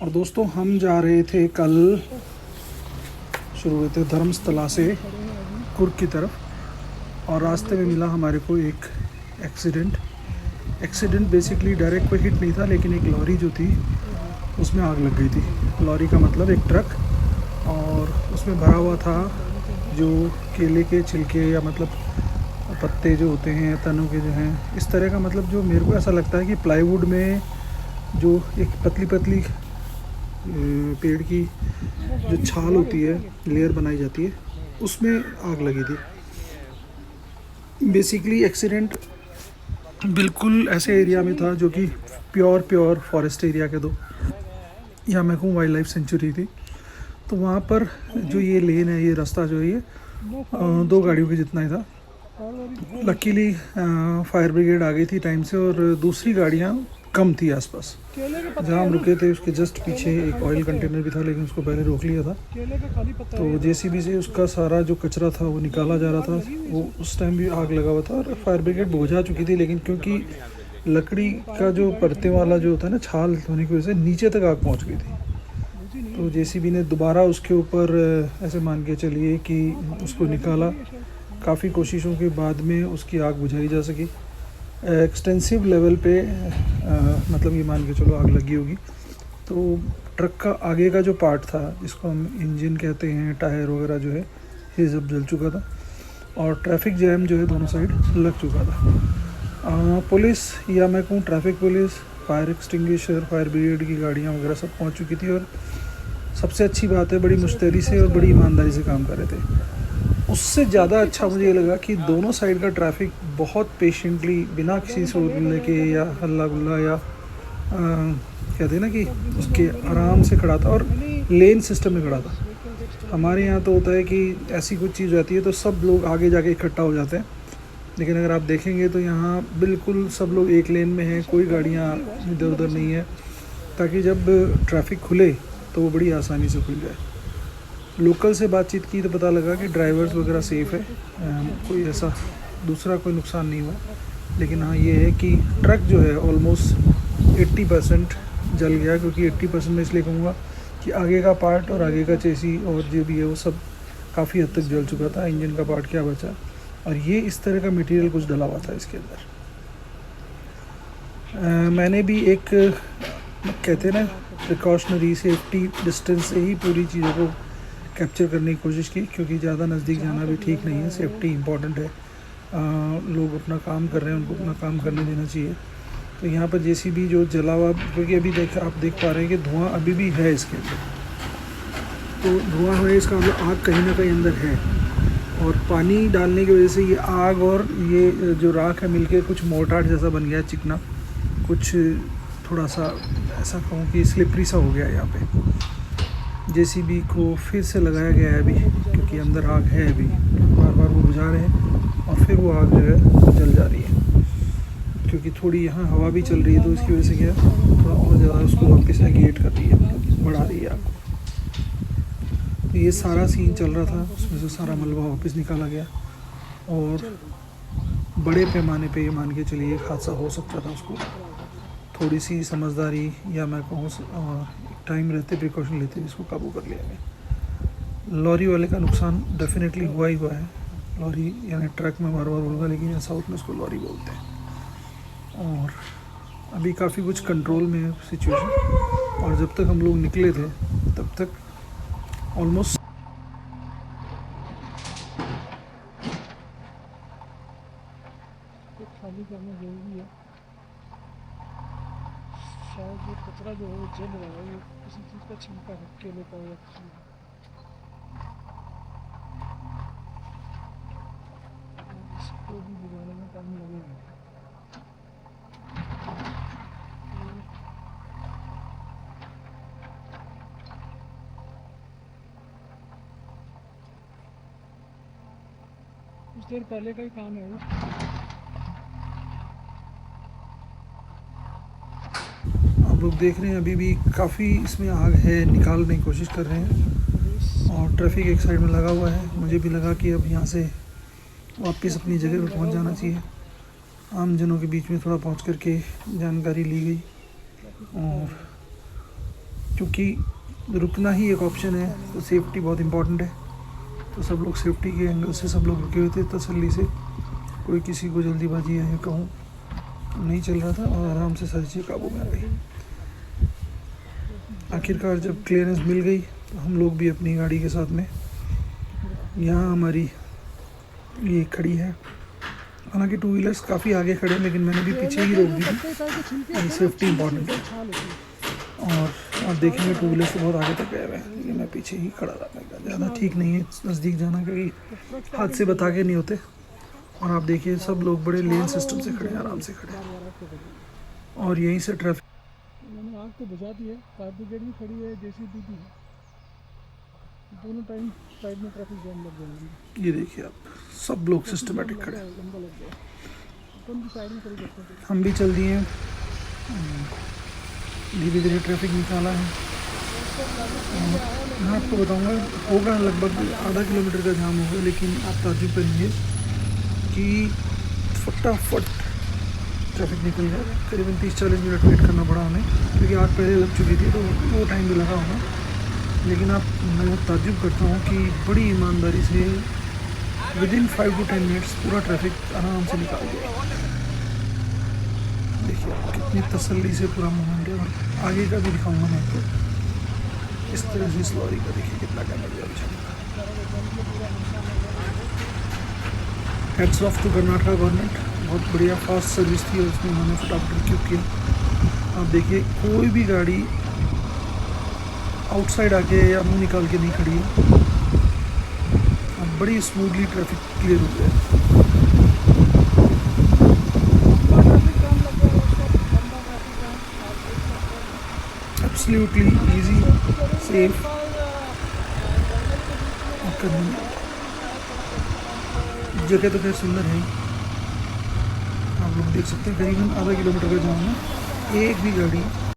और दोस्तों हम जा रहे थे कल, शुरू हुए थे धर्मस्थला से कुर्ग की तरफ और रास्ते में मिला हमारे को एक एक्सीडेंट बेसिकली डायरेक्ट कोई हिट नहीं था, लेकिन एक लॉरी जो थी उसमें आग लग गई थी। लॉरी का मतलब एक ट्रक, और उसमें भरा हुआ था जो केले के छिलके या मतलब पत्ते जो होते हैं तनों के जो हैं, इस तरह का, मतलब जो मेरे को ऐसा लगता है कि प्लाईवुड में जो एक पतली पतली पेड़ की जो छाल होती है, लेयर बनाई जाती है, उसमें आग लगी थी। बेसिकली एक्सीडेंट बिल्कुल ऐसे एरिया में था जो कि प्योर फॉरेस्ट एरिया के दो, या मैं कहूँ वाइल्ड लाइफ सेंचुरी थी। तो वहाँ पर जो ये लेन है, ये रास्ता जो है, ये 2 गाड़ियों के जितना ही था। लकीली फायर ब्रिगेड आ गई थी टाइम से, और दूसरी गाड़ियाँ कम थी आसपास। जहाँ हम रुके थे उसके जस्ट पीछे एक ऑयल कंटेनर भी था, लेकिन उसको पहले रोक लिया था। तो जेसीबी से उसका सारा जो कचरा था वो निकाला जा रहा था। वो उस टाइम भी आग लगा हुआ था और फायर ब्रिगेड बुझा चुकी थी, लेकिन क्योंकि लकड़ी का जो परते वाला जो होता है ना, छाल होने की वजह से नीचे तक आग पहुँच गई थी। तो जेसीबी ने दोबारा उसके ऊपर ऐसे मान के चलिए कि उसको निकाला। काफ़ी कोशिशों के बाद में उसकी आग बुझाई जा सकी। एक्सटेंसिव लेवल पे मतलब ये मान के चलो आग लगी होगी। तो ट्रक का आगे का जो पार्ट था, जिसको हम इंजन कहते हैं, टायर वगैरह जो है, ये सब जल चुका था और ट्रैफिक जैम जो है दोनों साइड लग चुका था। पुलिस, या मैं कहूँ traffic police, fire extinguisher, fire brigade की गाड़ियाँ वगैरह सब पहुँच चुकी थी, और सबसे अच्छी बात है बड़ी मुस्तैदी से और बड़ी ईमानदारी से काम कर रहे थे। उससे ज़्यादा अच्छा मुझे ये लगा कि दोनों साइड का ट्रैफिक बहुत पेशेंटली, बिना किसी शोर लेके या हल्ला गुल्ला या कहते हैं ना कि उसके आराम से खड़ा था, और लेन सिस्टम में खड़ा था। हमारे यहाँ तो होता है कि ऐसी कुछ चीज़ आती है तो सब लोग आगे जाके इकट्ठा हो जाते हैं, लेकिन अगर आप देखेंगे तो यहाँ बिल्कुल सब लोग एक लेन में हैं, कोई गाड़ियाँ इधर उधर नहीं है, ताकि जब ट्रैफिक खुले तो वो बड़ी आसानी से खुल जाए। लोकल से बातचीत की तो पता लगा कि ड्राइवर्स वगैरह सेफ़ है, कोई ऐसा दूसरा कोई नुकसान नहीं हुआ। लेकिन हाँ ये है कि ट्रक जो है ऑलमोस्ट 80% जल गया, क्योंकि 80% में इसलिए कहूँगा कि आगे का पार्ट और आगे का चेसी और जो भी है वो सब काफ़ी हद तक जल चुका था। इंजन का पार्ट क्या बचा, और ये इस तरह का मटेरियल कुछ डला हुआ था इसके अंदर। मैंने भी एक कहते हैं ना प्रिकॉशनरी सेफ्टी डिस्टेंस से ही पूरी चीज़ों को कैप्चर करने की कोशिश की, क्योंकि ज़्यादा नज़दीक जाना भी ठीक नहीं है। सेफ्टी इंपॉर्टेंट है। लोग अपना काम कर रहे हैं, उनको अपना काम करने देना चाहिए। तो यहाँ पर जेसीबी जो जला हुआ, क्योंकि अभी आप देख पा रहे हैं कि धुआं अभी भी है इसके अंदर, तो धुआं है, इसका मतलब आग कहीं ना कहीं अंदर है, और पानी डालने की वजह से ये आग और ये जो राख है मिलके कुछ मोर्टार जैसा बन गया, चिकना, कुछ थोड़ा सा ऐसा कहूँ कि स्लिपरी सा हो गया यहाँ पे। जेसीबी को फिर से लगाया गया है अभी, क्योंकि अंदर आग है अभी, बार बार वो बुझा रहे हैं और फिर वो आग जो है जल जा रही है, क्योंकि थोड़ी यहाँ हवा भी चल रही है, तो इसकी वजह से क्या थोड़ा और ज़्यादा उसको वापस एगेट कर रही है, मतलब बढ़ा रही है आग को। तो ये सारा सीन चल रहा था, उसमें से सारा मलबा वापस निकाला गया, और बड़े पैमाने पे ये मान के चलिए एक हादसा हो सकता था। उसको थोड़ी सी समझदारी, या मैं कहूँ टाइम रहते प्रिकॉशन लेते इसको काबू कर लिया गया। लॉरी वाले का नुकसान डेफिनेटली हुआ ही हुआ है। लॉरी यानी ट्रक में बार बार बोलूँगा, लेकिन यहाँ साउथ में उसको लॉरी बोलते हैं। और अभी काफ़ी कुछ कंट्रोल में है सिचुएशन, और जब तक हम लोग निकले थे तब तक ऑलमोस्ट खाली करना जरूरी है। शायद ये कचरा जो है वो जल रहा है, ये किसी चीज़ का छिलका है, केले का या किसी इसको भी बुझाने में टाइम लगेगा। कुछ देर पहले का ही काम है वो। आप लोग देख रहे हैं अभी भी काफ़ी इसमें आग है, निकालने की कोशिश कर रहे हैं, और ट्रैफिक एक साइड में लगा हुआ है। मुझे भी लगा कि अब यहाँ से वापस अपनी जगह पर पहुँच जाना चाहिए। आम जनों के बीच में थोड़ा पहुँच करके जानकारी ली गई, और क्योंकि रुकना ही एक ऑप्शन है, तो सेफ्टी बहुत इम्पोर्टेंट है। तो सब लोग सेफ्टी के एंगल से सब लोग रुके हुए थे तसल्ली से, कोई किसी को जल्दीबाजी या कहूँ नहीं चल रहा था और आराम से सारी चीज़ें काबू में आ गई। आखिरकार जब क्लियरेंस मिल गई तो हम लोग भी अपनी गाड़ी के साथ में, यहाँ हमारी ये खड़ी है, हालांकि टू व्हीलर्स काफ़ी आगे खड़े हैं लेकिन मैंने भी पीछे ही रोक दी थी, सेफ्टी इम्पॉर्टेंट है। और आप देखेंगे टू व्हीलर्स तो बहुत आगे तक गए हुए हैं लेकिन मैं पीछे ही खड़ा रहा। मैं ज़्यादा ठीक नहीं है नज़दीक जाना, क्योंकि हादसे बता के नहीं होते। और आप देखिए सब लोग बड़े लेन सिस्टम से खड़े हैं, आराम से खड़े हैं, और यहीं से ट्रैफिक। मैंने आग तो बुझा दी है, फायर ब्रिगेड भी खड़ी है, जेसीबी भी है, दोनों टाइम साइड में ट्रैफिक जाम लग जाएंगे। ये देखिए आप सब लोग सिस्टमेटिक खड़े हैं। लंबा लग गया, अपन भी साइड में खड़ी करते हैं। हम भी चल दिए हैं, धीरे धीरे ट्रैफिक निकाला है। मैं आपको बताऊंगा होगा लगभग आधा किलोमीटर का जाम होगा, लेकिन आप ताज्जुब करेंगे कि फटाफट ट्रैफिक निकल गया। करीबन 30-40 मिनट वेट करना पड़ा हमें, क्योंकि आग पहले लग चुकी थी तो वो टाइम भी लगा होगा। लेकिन मैं ताज्जुब करता हूँ कि बड़ी ईमानदारी से विदिन 5 to 10 मिनट्स पूरा ट्रैफिक आराम से निकाल दिया। देखिए कितनी तसल्ली से पूरा मूवमेंट है। और आगे का भी दिखाऊंगा मैं आपको, इस तरह से इस लॉरी का देखिए कितना डैमेज है बेचारे का। Heads off to Karnataka government, बहुत बढ़िया फास्ट सर्विस थी और उसमें उन्होंने फटाफट रिक्यू किया। आप देखिए कोई भी गाड़ी आउटसाइड आके या मुंह निकाल के नहीं खड़ी है, अब बड़ी स्मूथली ट्रैफिक क्लियर हो गया। एब्सोल्युटली इजी, सेफ और कन्वीनियंट। जगह तो खैर सुंदर है, आप लोग देख सकते हैं करीबन आधा किलोमीटर का जाम है, एक भी गाड़ी